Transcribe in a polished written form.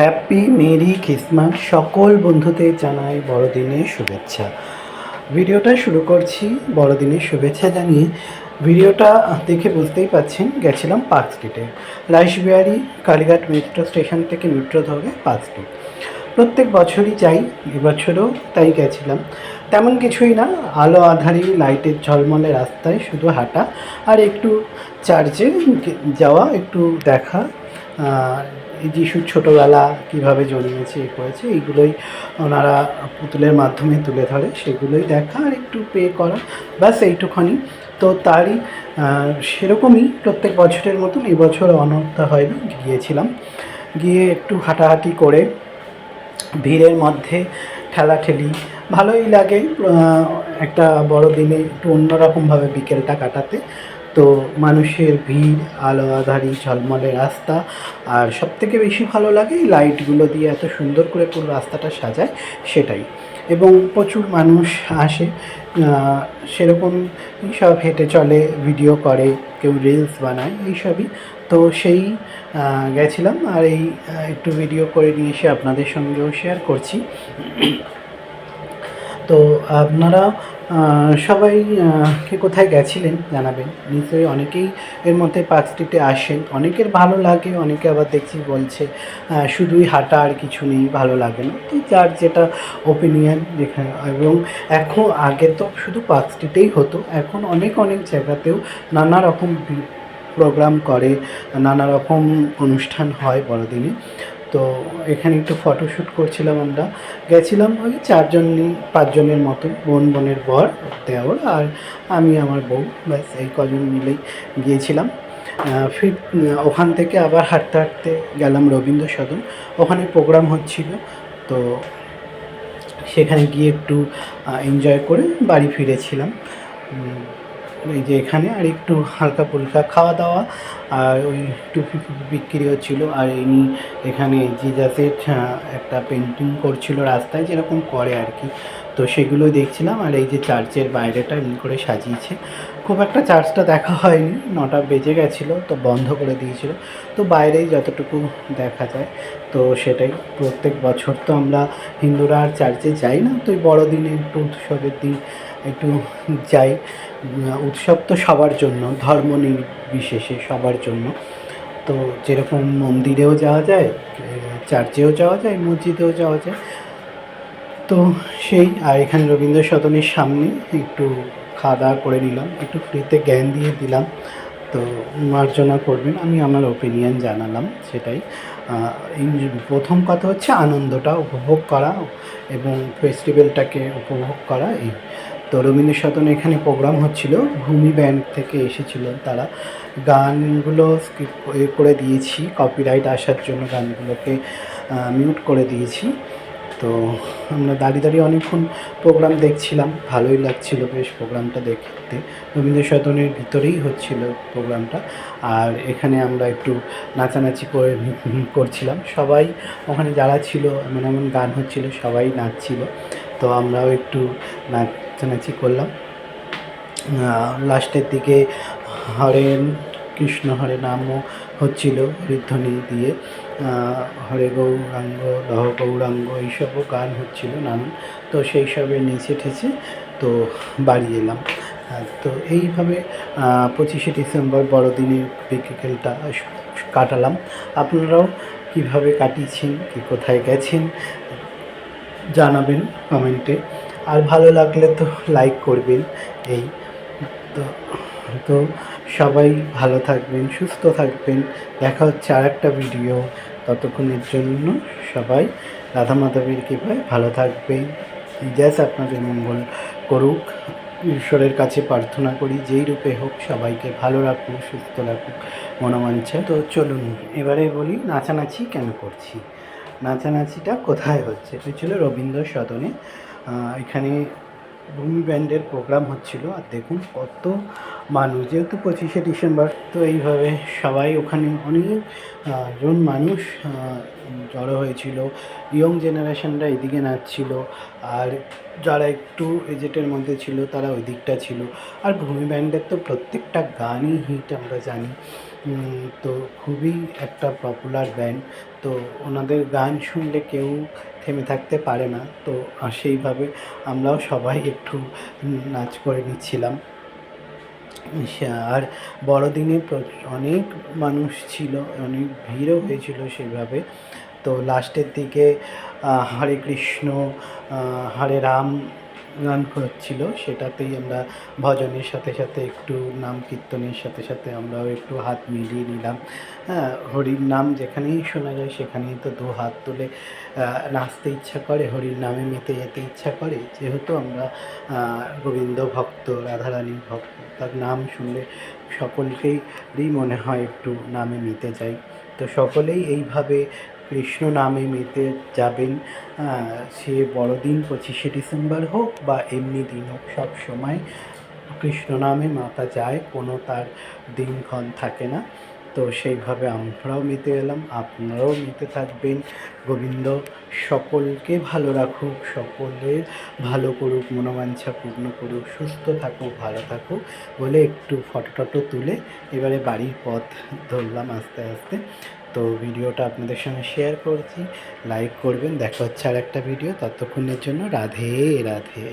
Happy merry Christmas সকল বন্ধুদের জানাই বড়দিনের শুভেচ্ছা। ভিডিওটা শুরু করছি বড়দিনের শুভেচ্ছা জানিয়ে। ভিডিওটা দেখে বুঝতেই পাচ্ছেন গেছিলাম পার্ক স্ট্রিটে, রাইসবিহারি কালীঘাট মেট্রো স্টেশন থেকে মেট্রো ধরে পার্ক স্ট্রিট। প্রত্যেক বছরই যাই, এবছরও তাই গেছিলাম। তেমন কিছুই না, আলো আঁধারি লাইটের ঝলমলে রাস্তায় শুধু হাঁটা আর একটু চার্চে যাওয়া, একটু দেখা। এই যিশুর ছোটোবেলা কীভাবে জন্মেছে এ করেছে এইগুলোই ওনারা পুতুলের মাধ্যমে তুলে ধরে, সেগুলোই দেখা আর একটু পে করা, ব্যাস এইটুখানি। তো তারই সেরকমই প্রত্যেক বছরের মতন এবছর অনর্থা হয়নি, গিয়েছিলাম। গিয়ে একটু হাঁটাহাঁটি করে ভিড়ের মধ্যে ঠেলাঠেলি ভালোই লাগে। একটা বড়দিনে একটু অন্যরকমভাবে বিকেলটা কাটাতে। তো মানুষের ভিড়, আলো আঁধারি ঝলমলে রাস্তা, আর সবথেকে বেশি ভালো লাগে এই লাইটগুলো দিয়ে এত সুন্দর করে পুরো রাস্তাটা সাজায়, সেটাই। এবং প্রচুর মানুষ আসে, সেরকম সব হেঁটে চলে, ভিডিও করে, কেউ রিলস বানায়, এইসবই। তো সেই গেছিলাম আর এই একটু ভিডিও করে নিয়ে এসে আপনাদের সঙ্গেও শেয়ার করছি। তো আপনারা সবাই কে কোথায় গেছিলেন জানাবেন। নিশ্চয়ই অনেকেই এর মধ্যে পার্ক স্ট্রিটে আসেন, অনেকের ভালো লাগে, অনেকে আবার দেখছি বলছে শুধুই হাঁটা আর কিছু নেই, ভালো লাগে না। তো যার যেটা ওপিনিয়ন যেখানে। এবং এখন আগে তো শুধু পার্ক স্ট্রিটেই হতো, এখন অনেক অনেক জায়গাতেও নানা রকম প্রোগ্রাম করে, নানা রকম অনুষ্ঠান হয় বড়দিনে। তো এখানে একটু ফটোশ্যুট করছিলাম, আমরা গেছিলাম ওই 4-5 জনের মতো, বোনের বর, দেওর আর আমি, আমার বউ, ব্যাস এই কজন মিলেই গিয়েছিলাম। ফির ওখান থেকে আবার হাঁটতে হাঁটতে গেলাম রবীন্দ্র সদন, ওখানে প্রোগ্রাম হচ্ছিল। তো সেখানে গিয়ে একটু এনজয় করে বাড়ি ফিরেছিলাম। এই যে এখানে আর একটু হালকা ফুলকা খাওয়া দাওয়া, আর ওই টুপি ফুপি বিক্রি হচ্ছিলো। আর ইনি এখানে জিজাসের একটা পেন্টিং করছিল রাস্তায়, যেরকম করে আর কি। তো সেগুলোই দেখছিলাম। আর এই যে চার্চের বাইরেটা এমনি করে সাজিয়েছে। খুব একটা চার্চটা দেখা হয়নি, 9টা বেজে গেছিলো, তো বন্ধ করে দিয়েছিল। তো বাইরেই যতটুকু দেখা যায়, তো সেটাই। প্রত্যেক বছর তো আমরা হিন্দুরা আর চার্চে যাই না, তো এই বড়দিনে একটু উৎসবের দিন একটু যাই। উৎসব তো সবার জন্য, ধর্ম নির্বিশেষে সবার জন্য। তো যেরকম মন্দিরেও যাওয়া যায়, চার্চেও যাওয়া যায়, মসজিদেও যাওয়া যায়। তো সেই, আর এখানে রবীন্দ্র সদনের সামনে একটু খাওয়া দাওয়া করে নিলাম, একটু ফ্রিতে জ্ঞান দিয়ে দিলাম। তো মার্জনা করবেন, আমি আমার ওপিনিয়ন জানালাম, সেটাই। এই প্রথম কথা হচ্ছে আনন্দটা উপভোগ করা এবং ফেস্টিভ্যালটাকে উপভোগ করা, এই। তো রবীন্দ্র সদনে এখানে প্রোগ্রাম হচ্ছিল, ভূমি ব্যান্ড থেকে এসেছিল তারা। গানগুলো স্কিপ করে দিয়েছি কপিরাইট আসার জন্য, গানগুলোকে মিউট করে দিয়েছি। তো আমরা দাঁড়িয়ে দাঁড়িয়ে অনেকক্ষণ প্রোগ্রাম দেখছিলাম, ভালোই লাগছিল বেশ প্রোগ্রামটা দেখতে। রবীন্দ্র সদনের ভিতরেই হচ্ছিল প্রোগ্রামটা। আর এখানে আমরা একটু নাচানাচি করছিলাম সবাই, ওখানে যারা ছিল, এমন এমন গান হচ্ছিল, সবাই নাচছিল। তো আমরাও একটু নাচানাচি করলাম। লাস্টের দিকে হরে কৃষ্ণ হরে নামও হচ্ছিল ঋদ্ধনি দিয়ে, হরে গৌরাঙ্গ লহ গৌরাঙ্গ এইসবও গান হচ্ছিল নানান। তো সেই সবে নেচে ঠেচে তো বাড়ি এলাম। তো এইভাবে 25শে ডিসেম্বর বড়দিনের বিকেলটা কাটালাম। আপনারাও কীভাবে কাটিয়েছেন, কি কোথায় গেছেন জানাবেন কমেন্টে। আর ভালো লাগলে তো লাইক করবেন, এই। তো তো সবাই ভালো থাকবেন, সুস্থ থাকবেন। দেখা হচ্ছে আর একটা ভিডিও, ততক্ষণের জন্য সবাই রাধা মাধবের কৃপায় ভালো থাকবেন। জাস আপনাদের মঙ্গল করুক, ঈশ্বরের কাছে প্রার্থনা করি, যেই রূপে হোক সবাইকে ভালো রাখুক, সুস্থ রাখুক, মনোবাঞ্ছা। তো চলুন এবারে বলি নাচানাচি কেন করছি। নাচানাচিটা কোথায় হচ্ছে, এটা ছিল রবীন্দ্র সদনে। এখানে ভূমি ব্যান্ডের প্রোগ্রাম হচ্ছিল। আর দেখুন কত মানুষ, যেহেতু 25শে ডিসেম্বর, তো এইভাবে সবাই ওখানে অনেক জন মানুষ জড়ো হয়েছিল। ইয়ং জেনারেশনরা এদিকে নাচছিল, আর যারা একটু এজেটের মধ্যে ছিল তারা ওই দিকটা ছিল। আর ভূমি ব্যান্ডের তো প্রত্যেকটা গানই হিট, আমরা জানি। তো খুবই একটা পপুলার ব্যান্ড। তো ওনাদের গান শুনলে কেউ থেমে থাকতে পারে না। তো সেইভাবে আমরাও সবাই একটু নাচ করে নিচ্ছিলাম। আর বড়দিনে অনেক মানুষ ছিল, অনেক ভিড়ও হয়েছিল সেইভাবে। তো লাস্টের দিকে হরে কৃষ্ণ হরে রাম গান হচ্ছিল, সেটাতেই আমরা ভজনের সাথে সাথে একটু নাম কীর্তনের সাথে সাথে আমরাও একটু হাত মিলিয়ে নিলাম। হ্যাঁ, হরির নাম যেখানেই শোনা যায় সেখানেই তো দু হাত তুলে নাচতে ইচ্ছা করে, হরির নামে মেতে যেতে ইচ্ছা করে। যেহেতু আমরা গোবিন্দ ভক্ত, রাধারানীর ভক্ত, তার নাম শুনলে সকলকেই মনে হয় একটু নামে মেতে যাই। তো সকলেই এইভাবে কৃষ্ণ নামে মেতে যাবেন। সে বড়দিন 25শে ডিসেম্বর হোক বা এমনি দিন হোক, সবসময় কৃষ্ণ নামে মাতা যায়, কোনো তার দিনক্ষণ থাকে না। তো সেইভাবে আমরাও মেতে এলাম, আপনারাও মেতে থাকবেন। গোবিন্দ সকলকে ভালো রাখুক, সকলের ভালো করুক, মনোবাঞ্ছা পূর্ণ করুক, সুস্থ থাকুক, ভালো থাকুক বলে একটু ফটো টটো তুলে এবারে বাড়ির পথ ধরলাম আস্তে আস্তে। তো ভিডিওটা আপনাদের সঙ্গে শেয়ার করছি, লাইক করবেন। দেখা হচ্ছে আর একটা ভিডিও, ততক্ষণের জন্য রাধে রাধে।